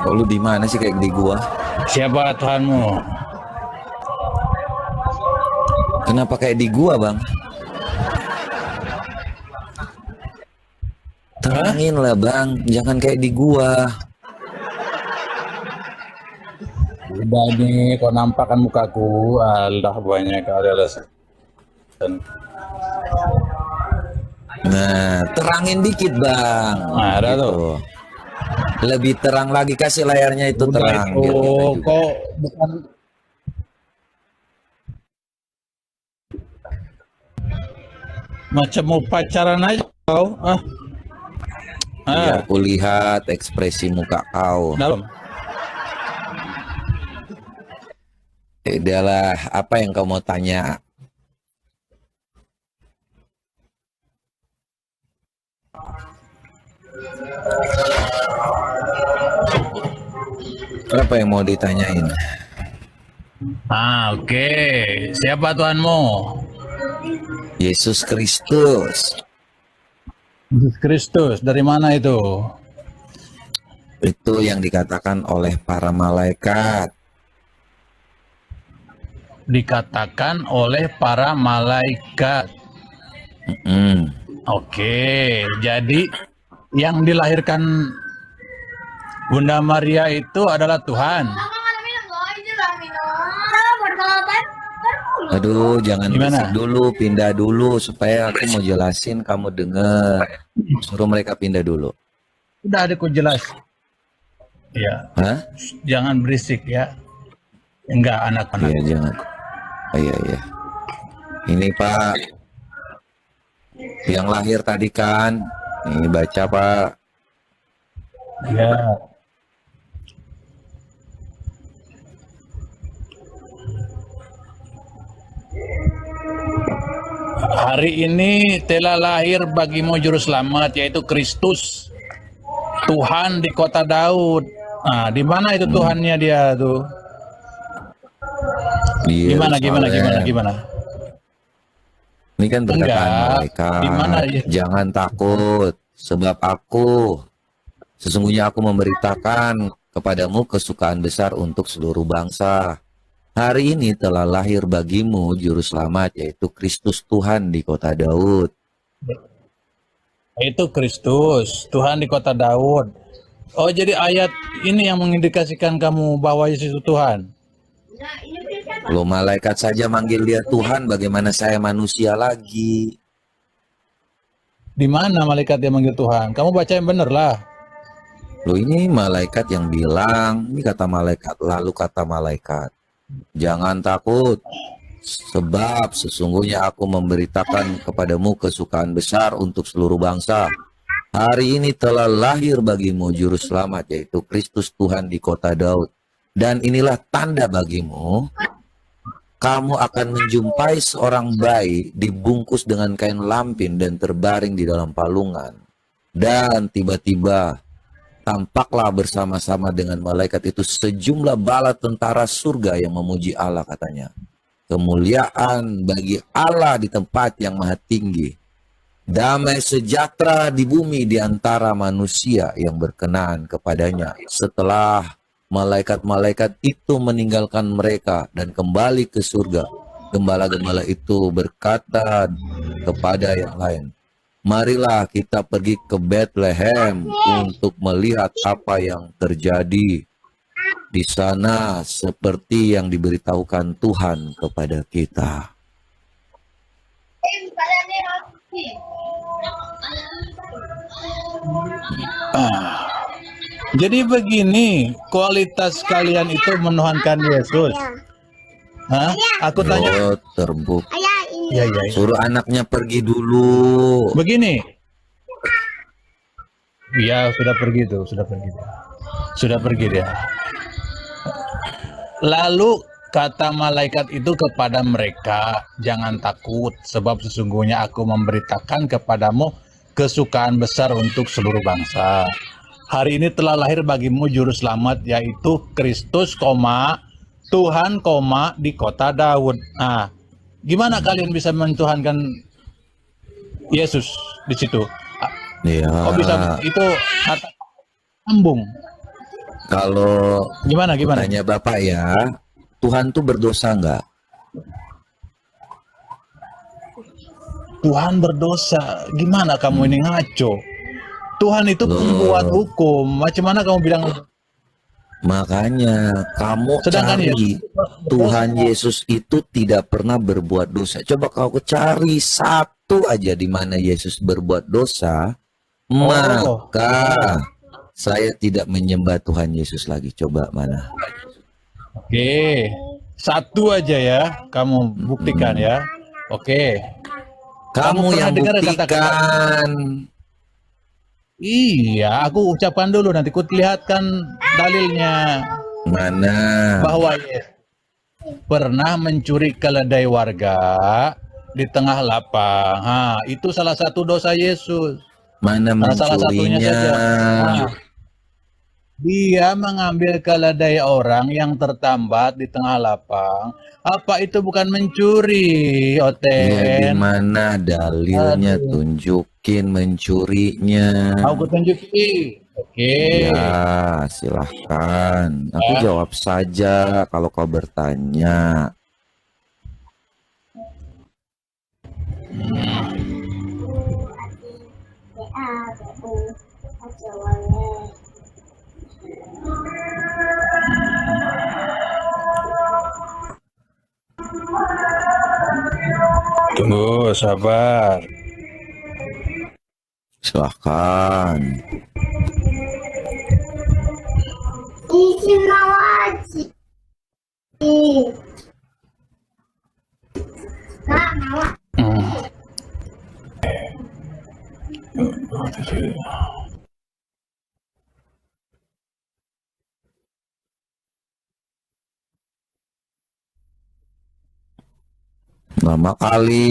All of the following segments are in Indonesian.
Kok lu di mana sih kayak di gua? Siapa Tuhanmu? Kenapa kayak di gua, Bang? Terangin lah, Bang. Jangan kayak di gua. Udah nih, kau nampakkan mukaku. Allah banyak kali alasan. Nah, terangin dikit, Bang. Nah, ada Gitu. tuh. Lebih terang lagi, kasih layarnya itu Udah terang. itu, Biar kita juga. kok bukan macam mau pacaran aja kau. Biar aku lihat ekspresi muka kau. Dalam. Adalah apa yang kau mau tanya? Apa yang mau ditanyain? Oke. Siapa Tuhanmu? Yesus Kristus. Yesus Kristus. Dari mana itu? Itu yang dikatakan oleh para malaikat. Dikatakan oleh para malaikat. Oke, jadi yang dilahirkan Bunda Maria itu adalah Tuhan. Aduh, jangan Gimana? berisik dulu, pindah dulu supaya aku mau jelasin kamu dengar. Suruh mereka pindah dulu. Udah ada kok jelas. Ya, Hah? jangan berisik ya. Enggak anak-anak. Iya, jangan. Oh, iya. Ini Pak, yang lahir tadi kan. Ini baca Pak. Ya. Hari ini telah lahir bagimu juru selamat, yaitu Kristus, Tuhan di kota Daud. Nah, di mana itu Tuhannya dia tuh? Di Gimana? Yerusalem. Ini kan berkataan Enggak. malaikat. Di mana ya? Jangan takut, sebab sesungguhnya aku memberitakan kepadamu kesukaan besar untuk seluruh bangsa. Hari ini telah lahir bagimu juru selamat, yaitu Kristus Tuhan di kota Daud. Itu Kristus, Tuhan di kota Daud. Oh, jadi ayat ini yang mengindikasikan kamu bahwa Yesus itu Tuhan. Kalau malaikat saja manggil dia Tuhan, bagaimana saya manusia lagi? Di mana malaikat yang manggil Tuhan? Kamu baca yang benar lah. Loh, ini malaikat yang bilang, ini kata malaikat, lalu kata malaikat. Jangan takut, sebab sesungguhnya aku memberitakan kepadamu kesukaan besar untuk seluruh bangsa. Hari ini telah lahir bagimu juru selamat, yaitu Kristus Tuhan di kota Daud. Dan inilah tanda bagimu, kamu akan menjumpai seorang bayi dibungkus dengan kain lampin dan terbaring di dalam palungan. Dan tiba-tiba tampaklah bersama-sama dengan malaikat itu sejumlah bala tentara surga yang memuji Allah, katanya. Kemuliaan bagi Allah di tempat yang maha tinggi. Damai sejahtera di bumi di antara manusia yang berkenan kepadanya. Setelah malaikat-malaikat itu meninggalkan mereka dan kembali ke surga, gembala-gembala itu berkata kepada yang lain, marilah kita pergi ke Bethlehem untuk melihat apa yang terjadi di sana seperti yang diberitahukan Tuhan kepada kita. Jadi begini, kualitas kalian itu menuhankan Yesus. Hah? Aku tanya. Oh, terbukti. Ya. Suruh anaknya pergi dulu. Begini. Ya, sudah pergi tuh, Sudah pergi dia. Lalu kata malaikat itu kepada mereka, jangan takut, sebab sesungguhnya aku memberitakan kepadamu kesukaan besar untuk seluruh bangsa. Hari ini telah lahir bagimu juru selamat, yaitu Kristus, Tuhan, di kota Daud. Nah, gimana kalian bisa mentuhankan Yesus di situ? Ya. Kok bisa itu kata sambung? Kalau Gimana? tanya Bapak ya, Tuhan tuh berdosa nggak? Tuhan berdosa. Gimana kamu ini ngaco? Tuhan itu pembuat Loh, hukum. Macam mana kamu bilang? makanya kamu Sedangkan ya cari Tuhan Yesus itu tidak pernah berbuat dosa. Coba kau cari satu aja di mana Yesus berbuat dosa, maka saya tidak menyembah Tuhan Yesus lagi. Coba mana? Oke, satu aja ya, kamu buktikan ya. Oke, Kamu pernah yang dengar kata-kata? buktikan. Iya, aku ucapkan dulu nanti ku lihatkan dalilnya Mana? bahwa Yesus pernah mencuri keledai warga di tengah lapang. Itu salah satu dosa Yesus. Mana Salah satunya mencurinya? saja. Dia mengambil keledai orang yang tertambat di tengah lapang. Apa itu bukan mencuri, Ya, di Oten? mana dalilnya? Aduh. Tunjukin mencurinya. Mau kutunjuki? Oke. Ya, silahkan. Aku jawab saja kalau kau bertanya. Tunggu, sabar. Silahkan. Lama kali.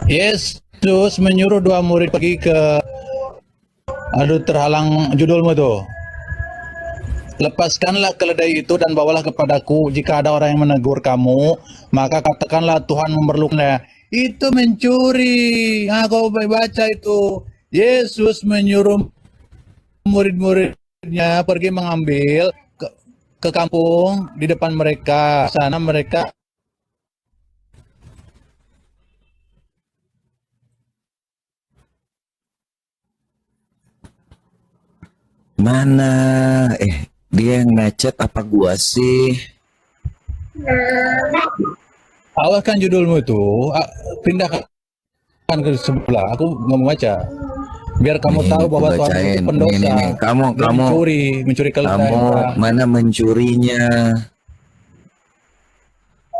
Yesus menyuruh dua murid pergi ke... Aduh, terhalang judulmu tuh. Lepaskanlah keledai itu dan bawalah kepadaku. Jika ada orang yang menegur kamu, maka katakanlah Tuhan memerlukannya. Itu mencuri. Kau baca itu. Yesus menyuruh murid-muridnya pergi mengambil ke kampung di depan mereka. Sana mereka Mana? Dia yang ngechat apa gua sih? awas kan judulmu itu. Pindahkan ke sebelah. Aku nggak mau baca. Biar kamu Nih, tahu aku bahwa Tuhan itu bacain. pendosa. Nih. Kamu Mencuri keledai kamu orang. mana mencurinya?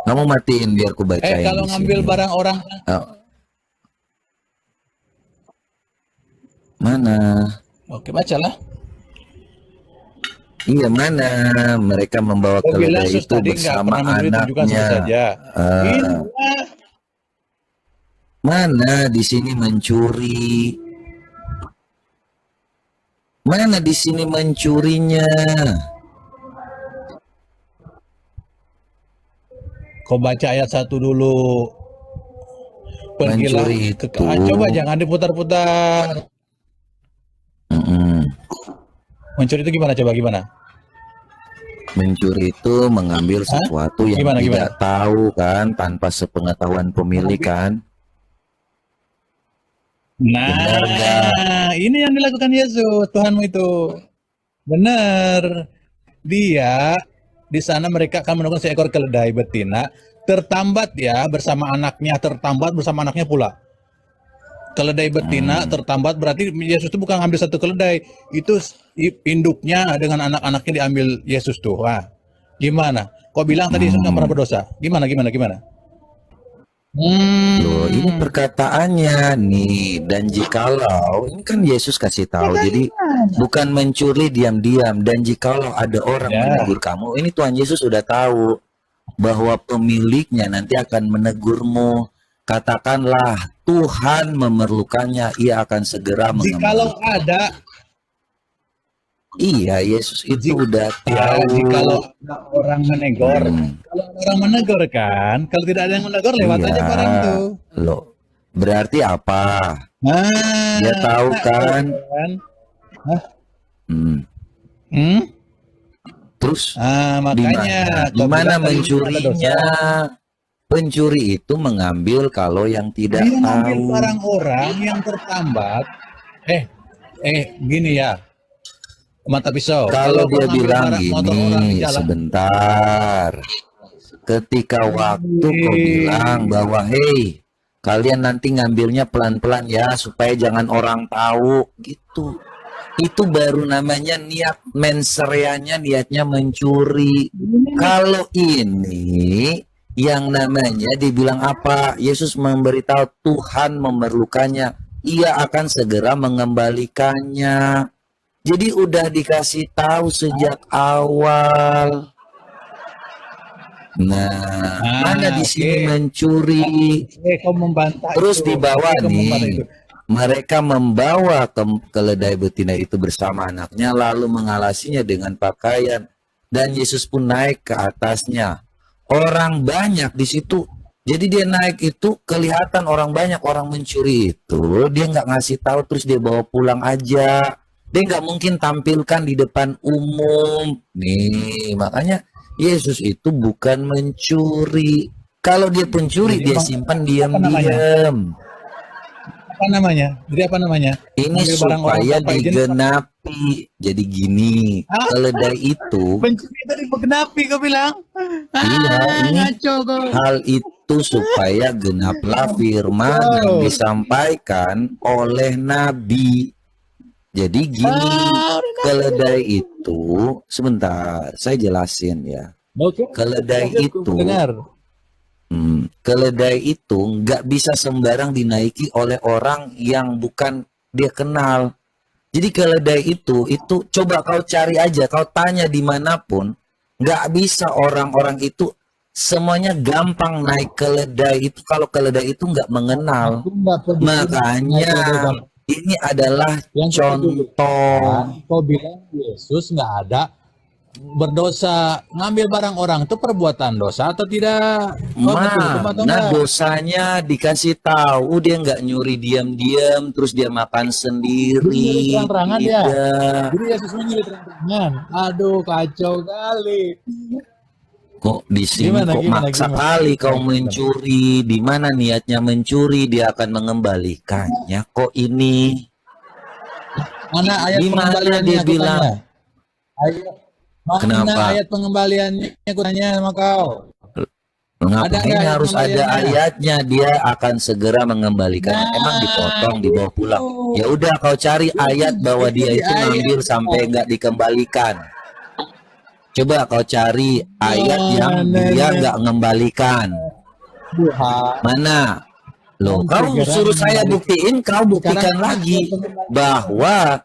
Kamu matiin biar ku bacain Kalau di ngambil sini. barang orang, Oh. Mana? oke bacalah. Iya, mana? Mereka membawa Kau bilang keledai Sus itu tadi nggak bersama pernah memberi tunjukkan anaknya. sebut saja. Inilah. Mana di sini mencuri? Mana di sini mencurinya? Kau baca ayat 1 dulu. Pergilah Mencuri ke... itu. coba jangan diputar-putar. Mencuri itu gimana? Coba gimana? Mencuri itu mengambil sesuatu yang Gimana? tidak tahu kan, tanpa sepengetahuan pemilik kan. Benar nggak? Nah, ini yang dilakukan Yesus, Tuhanmu itu. Benar. Dia di sana mereka akan menemukan seekor keledai betina tertambat ya bersama anaknya, tertambat bersama anaknya pula. Keledai betina tertambat berarti Yesus itu bukan ngambil satu keledai, itu induknya dengan anak-anaknya diambil Yesus tuh. Gimana? Kau bilang tadi Yesus nggak pernah berdosa. Gimana? Loh, ini perkataannya nih. Dan jikalau, ini kan Yesus kasih tahu, jadi bukan mencuri diam-diam. Dan jikalau ada orang menegur kamu, ini Tuhan Yesus sudah tahu bahwa pemiliknya nanti akan menegurmu. Katakanlah Tuhan memerlukannya, ia akan segera mengembalikan. Jikalau ada, iya, Yesus itu udah tahu. jikalau ada orang menegur, kalau orang menegur kan, kalau tidak ada yang menegur lewat aja barang tuh. Loh, Berarti apa? Nah, Dia tahu kan? Hah? Hmm. Hmm? Terus Makanya di kau mana bilang tadi itu ada dosa. mencurinya? Pencuri itu mengambil kalau yang tidak Dia ngambil tahu. barang orang yang tertambat. Gini ya, mata pisau. Kalau Kalau kau dia ngambil bilang barang motor orang di gini, jalan, sebentar. Ketika waktu kau bilang bahwa, hey, kalian nanti ngambilnya pelan-pelan ya, supaya jangan orang tahu, gitu. Itu baru namanya niat mensereanya, niatnya mencuri. Kalau ini yang namanya dibilang apa? Yesus memberitahu Tuhan memerlukannya. Ia akan segera mengembalikannya. Jadi udah dikasih tahu sejak awal. Nah, mana di sini mencuri? kau membantah Terus itu. di bawah Kau membantah nih, itu. mereka membawa keledai betina itu bersama anaknya, lalu mengalasinya dengan pakaian. Dan Yesus pun naik ke atasnya. Orang banyak di situ. Jadi dia naik itu kelihatan orang banyak, orang mencuri itu. Dia nggak ngasih tahu, terus dia bawa pulang aja. Dia nggak mungkin tampilkan di depan umum. Nih, makanya Yesus itu bukan mencuri. Kalau dia pencuri, dia simpan diam-diam. Apa namanya? Jadi apa namanya? Ini Ngambil barang orang supaya tanpa izin. digenapi. Jadi gini, keledai itu, Pencuri tadi menggenapi kau bilang. iya, ini Ngaco kau. hal itu supaya genaplah firman yang disampaikan oleh Nabi. Jadi gini, keledai itu, sebentar, saya jelasin ya. Keledai itu, keledai itu nggak bisa sembarang dinaiki oleh orang yang bukan dia kenal. Jadi keledai itu coba kau cari aja, kau tanya dimanapun, nggak bisa orang-orang itu semuanya gampang naik keledai itu kalau keledai itu nggak mengenal. Makanya ini adalah contoh. Kau bilang Yesus nggak ada berdosa, ngambil barang orang itu perbuatan dosa atau tidak? Nah, dosanya dikasih tahu, dia nggak nyuri diam-diam, terus dia makan sendiri. Terang-terangan ya. Jadi Yesus nyuri terang-terangan. Aduh, kacau kali. Kok di sini kok maksa kali kau mencuri? Di mana niatnya mencuri, dia akan mengembalikannya. Kok ini? Mana ayat pengembaliannya dia bilang? Kenapa? Ayat pengembaliannya aku tanya sama kau. Ngapain harus ada ayatnya? Dia akan segera mengembalikan. Emang dipotong, dibawa pulang. Ya udah kau cari ayat bahwa dia itu ngambil sampai nggak dikembalikan. Coba kau cari ayat yang dia nggak mengembalikan. Mana? Loh, kau suruh saya buktiin, kau buktikan lagi bahwa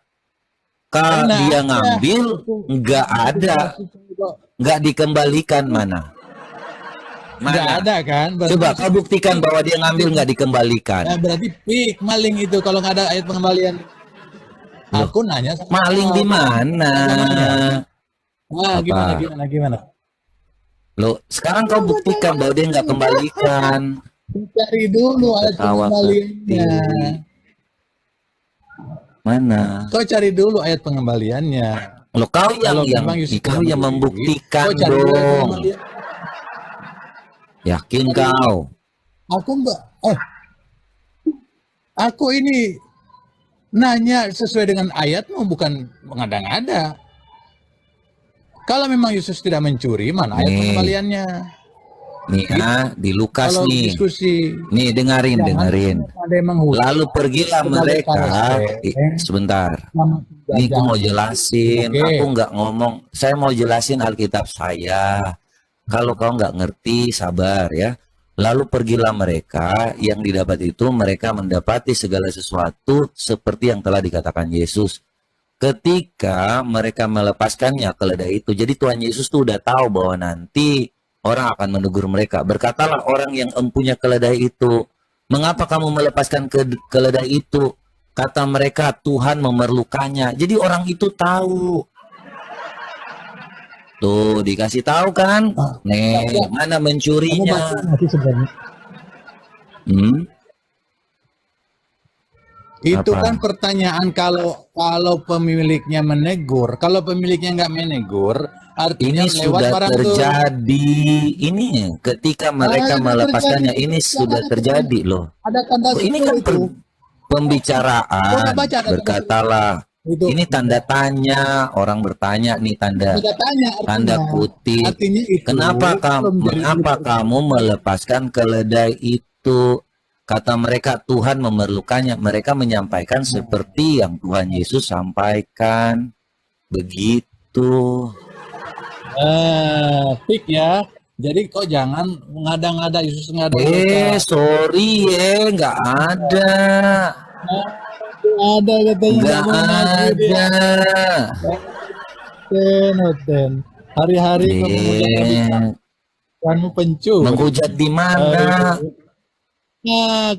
dia ngambil nggak ada, nggak dikembalikan. Mana? Nggak ada kan? Coba kau buktikan bahwa dia ngambil nggak dikembalikan. Ya, berarti pik maling itu kalau nggak ada ayat pengembalian. Aku nanya sama maling di mana? Gimana? Loh, sekarang kau buktikan bahwa dia nggak kembalikan. Cari dulu ayat pengembaliannya. Mana? Kau cari dulu ayat pengembaliannya. Loh, kau yang membuktikan dong. Yakin kau? Aku enggak. Aku ini nanya sesuai dengan ayatmu, bukan mengada-ngada. Kalau memang Yesus tidak mencuri, mana ayat pengembaliannya? Nih, di Lukas kalau nih. Diskusi, nih, dengerin. Lalu pergilah mereka. Sebentar. Ini aku mau jelasin. Aku nggak ngomong. Saya mau jelasin Alkitab saya. Kalau kau nggak ngerti, sabar ya. Lalu pergilah mereka, yang didapat itu mereka mendapati segala sesuatu seperti yang telah dikatakan Yesus. Ketika mereka melepaskannya keledai itu, jadi Tuhan Yesus tuh udah tahu bahwa nanti orang akan menegur mereka. Berkatalah orang yang empunya keledai itu, mengapa kamu melepaskan keledai itu? Kata mereka, Tuhan memerlukannya. Jadi orang itu tahu. Tuh, dikasih tahu kan? Nih, mana mencurinya? Itu Apa? kan pertanyaan kalau pemiliknya menegur, kalau pemiliknya nggak menegur, artinya Ini lewat sudah barang tuh. terjadi. Ini ketika mereka Sudah terjadi. melepaskannya, ini Yang sudah ada terjadi loh. ada tanda Oh, ini situ kan itu. Coba pembicaraan. baca ada tanda situ. Berkatalah. Itu. Ini tanda tanya. Orang bertanya nih tanda Tidak tanya tanda artinya. kutip. Artinya itu. Mengapa kamu melepaskan keledai itu? Kata mereka, Tuhan memerlukannya. Mereka menyampaikan seperti yang Tuhan Yesus sampaikan. Begitu. Pik ya. Jadi kok jangan ngada-ngada Yesus ngada. Sorry nggak ada. Ada katanya Nggak mau ngaku dia. ada. Hari-hari kamu pencuri. Menghujat di mana?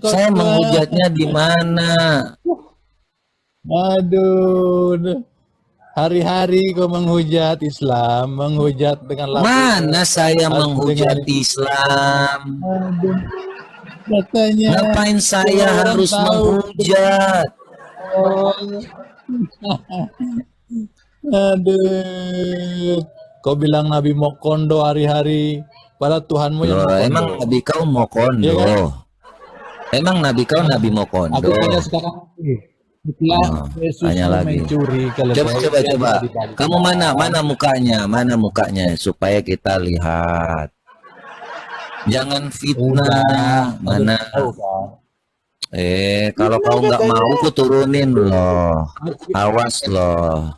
Saya menghujatnya di mana? Aduh. Hari-hari kau menghujat Islam, menghujat dengan Mana saya menghujat Islam? Aduh. Katanya. Ngapain saya harus menghujat? Aduh. Kau bilang Nabi mau kondo hari-hari, padahal Tuhanmu yang mau kondo. Emang Nabi kau mau kondo? Ya kan? Emang Nabi kau Nabi mau kondo? Aku tanya sekarang setelah Yesus tanya lagi. mencuri Coba. Kamu mana mukanya supaya kita lihat. Jangan fitnah. Mana? Kalau kau nggak mau, ku turunin loh. Awas loh.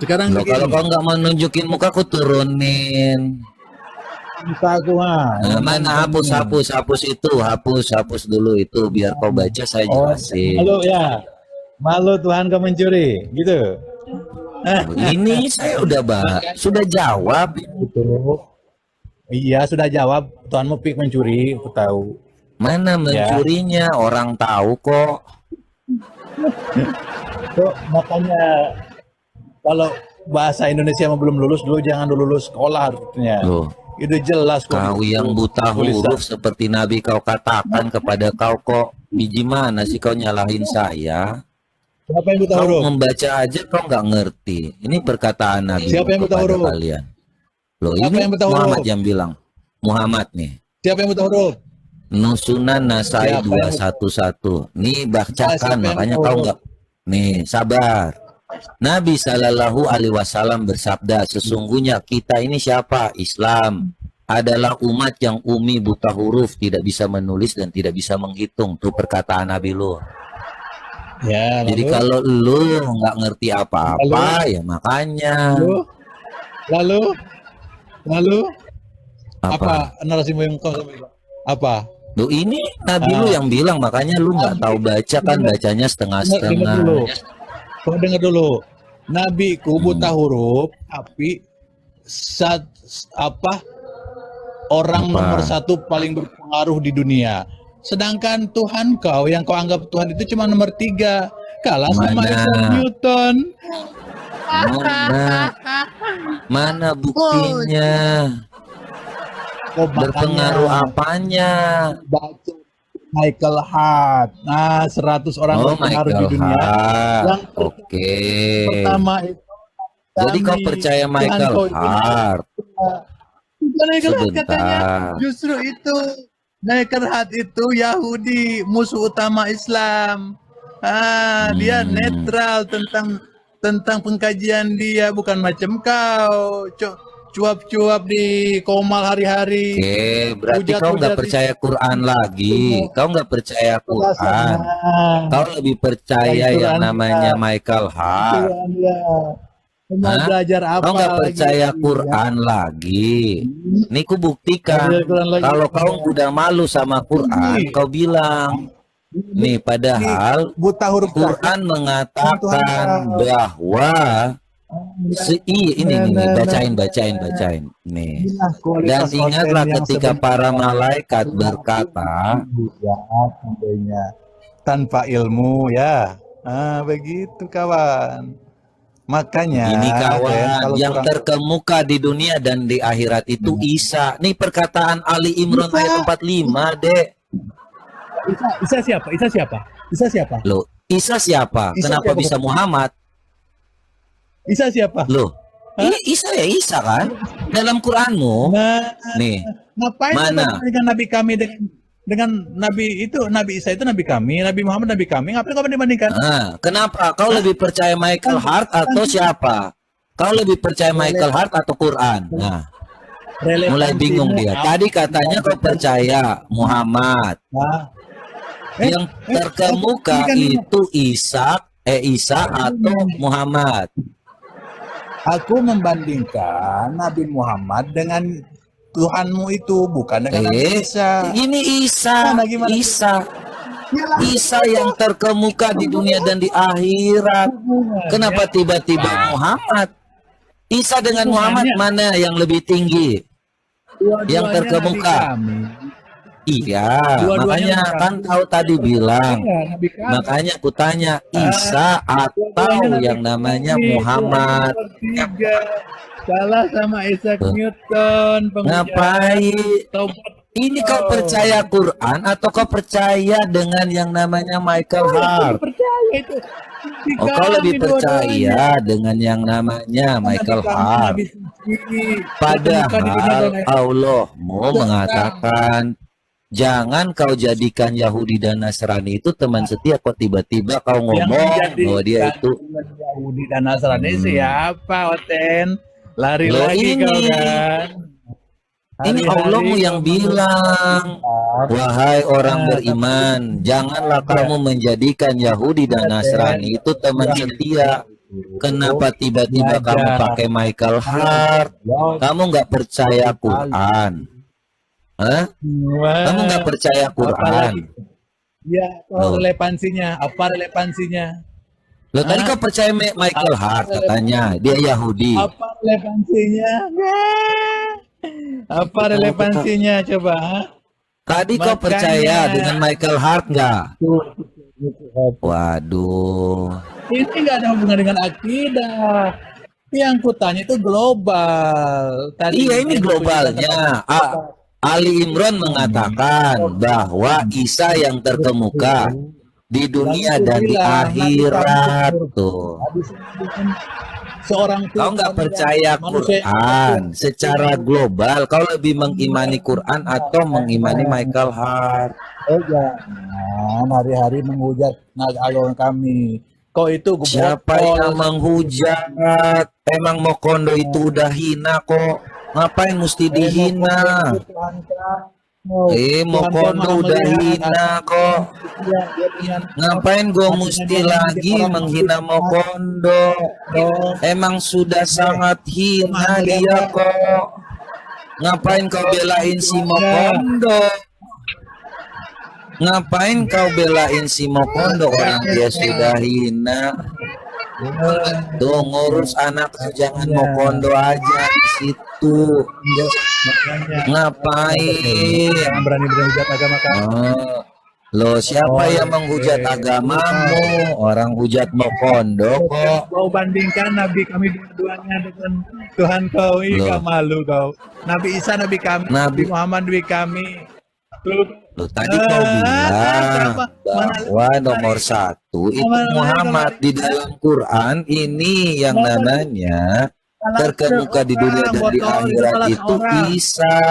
Sekarang loh, kalau kau nggak mau nunjukin muka, ku turunin. Muka aku mana hapus itu, hapus dulu itu biar kau baca saya jelasin. Malu ya, malu Tuhan kau mencuri, gitu. Ini saya sudah jawab. Iya sudah jawab. Tuhanmu pik mencuri, aku tahu. Mana mencurinya? Ya. Orang tahu kok. Kok makanya kalau bahasa Indonesia belum lulus dulu, jangan dulu lulus sekolah artinya. Itu jelas kok. Kau yang buta huruf seperti Nabi kau katakan kepada kau biji mana sih kau nyalahin saya? Siapa yang buta huruf? Kau membaca aja kau nggak ngerti. Ini perkataan Nabi. Siapa yang buta huruf? Kalian. Loh, ini yang Muhammad yang bilang. Muhammad nih. Siapa yang buta huruf? Nusunan Nasai 211. Nih bacakan, makanya kau nggak. Nih sabar. Nabi Shallallahu Alaihi Wasallam bersabda, sesungguhnya kita ini siapa? Islam adalah umat yang umi, buta huruf, tidak bisa menulis dan tidak bisa menghitung. Tuh perkataan Nabi lu. Ya, jadi kalau lu nggak ngerti apa-apa, ya makanya. Lalu apa narasimu yang kau sampaikan? Apa? Lu ini Nabi lu yang bilang, makanya lu nggak tahu baca kan, bacanya setengah-setengah. Kau dengar dulu, Nabiku buta huruf, tapi orang nomor satu paling berpengaruh di dunia. Sedangkan Tuhan kau yang kau anggap Tuhan itu cuma nomor 3, kalah sama Isaac Newton. Mana buktinya? Berpengaruh apanya? Baca Michael Hart. 100 orang berpengaruh di dunia. Pertama itu. Jadi kau percaya Michael Hart? Bukan Michael Hart katanya. Justru itu Michael Hart itu Yahudi, musuh utama Islam. Dia netral tentang pengkajian dia, bukan macam kau. Cuap-cuap di Komal hari-hari. Berarti kau nggak percaya Quran lagi. Kau nggak percaya Quran. Kau lebih percaya yang namanya Michael Hart. Belajar apa? Kau nggak percaya Quran lagi. Nih ku buktikan. Kalau kau udah malu sama Quran, kau bilang. Nih padahal Quran mengatakan bahwa ini bacain nih. Dan ingatlah ketika para malaikat berkata tanpa ilmu ya. Begitu kawan. Makanya ini kawan yang terkemuka di dunia dan di akhirat itu Isa. Nih perkataan Ali Imran ayat 45, Dek. Isa siapa? Isa siapa? Loh, Isa siapa? Isa Kenapa siapa? bisa Muhammad? Isa siapa? Loh, Isa ya Isa kan? Dalam Quranmu, Nah, nih, ngapain mana? dengan nabi kami dengan nabi itu, Nabi Isa itu nabi kami, Nabi Muhammad nabi kami, ngapain kau dibandingkan? Nah, kenapa? Kau lebih percaya Michael Hart atau siapa? Kau lebih percaya Michael Hart atau Quran? Nah, mulai bingung dia. Tadi katanya kau percaya Muhammad. Nah, Yang terkemuka itu Isa atau Muhammad. aku membandingkan Nabi Muhammad dengan Tuhanmu itu, bukan dengan Nabi Isa. Ini Isa, Mana, gimana? Isa yang terkemuka di dunia dan di akhirat. Kenapa tiba-tiba Muhammad? Isa dengan Muhammad mana yang lebih tinggi? Yang terkemuka. Iya, makanya kan kau tadi bilang. Makanya aku tanya Isa atau yang namanya Muhammad. Salah sama Isaac Newton. Ngapain? Ini kau percaya Quran atau kau percaya dengan yang namanya Michael Hart? Percaya itu. Oh, kau lebih percaya dengan yang namanya Michael Hart. Padahal Allah mau mengatakan, jangan kau jadikan Yahudi dan Nasrani itu teman setia. Kok tiba-tiba kau ngomong bahwa dia itu Yahudi dan Nasrani siapa, Oten? Lari Loh, lagi ini. kau kan? Ini Allahmu yang bilang, wahai orang beriman, janganlah kamu menjadikan Yahudi dan Nasrani itu teman setia. Kenapa tiba-tiba kamu pakai Michael Hart? Kamu nggak percaya Quran? Hah? Kamu nggak percaya Quran? Ya, relevansinya? Apa relevansinya? Loh, tadi kau percaya Michael Hart katanya, dia Yahudi. Apa relevansinya? Apa relevansinya coba? Tadi kau percaya dengan Michael Hart nggak? Waduh. Ini nggak ada hubungan dengan akidah. Yang kutanya itu global. Tadi Iya, ini globalnya. Ali Imran mengatakan bahwa Isa yang terkemuka di dunia dan di akhirat tuh. Seorang Kau nggak percaya Quran secara global, kau lebih mengimani Quran atau mengimani Michael Hart? Oh jangan hari-hari menghujat agama kami. Kau itu Siapa yang menghujat? Emang Mokondo itu udah hina kok. Ngapain mesti dihina? Mokondo udah hina kok. Ngapain gue mesti lagi menghina Mokondo? Emang sudah sangat hina dia kok. Ngapain kau belain si Mokondo? Ngapain kau belain si Mokondo? Orang dia sudah hina. Tuh ngurus anak jangan Mokondo aja di situ. Ngapain? Berani-berani hujat agama kami. Loh, siapa yang menghujat agamamu? Orang hujat Mokondo kok. Kau bandingkan Nabi kami dua-duanya dengan Tuhan kau, gak malu kau. Nabi Isa Nabi kami, Nabi Muhammad Nabi kami. Loh, tadi kau bilang bahwa nomor satu itu Muhammad. Di dalam Quran ini yang namanya terkemuka di dunia dan di akhirat itu Isa.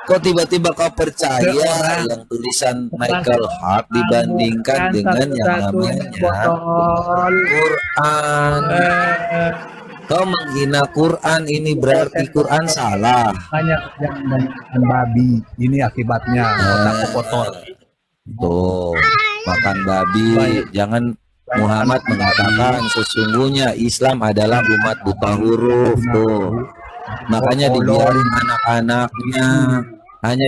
Kok tiba-tiba kau percaya yang tulisan Michael Hart dibandingkan dengan yang namanya Quran? Kau menghina Quran, ini berarti Quran salah. Hanya yang babi, ini akibatnya otakku kotor. Tuh, makan babi. Jangan Muhammad mengatakan sesungguhnya Islam adalah umat buta huruf tuh. Makanya dibiarin anak-anaknya, hanya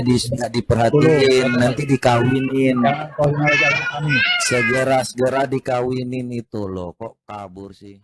diperhatiin, nanti dikawinin. Segera dikawinin itu loh, kok kabur sih?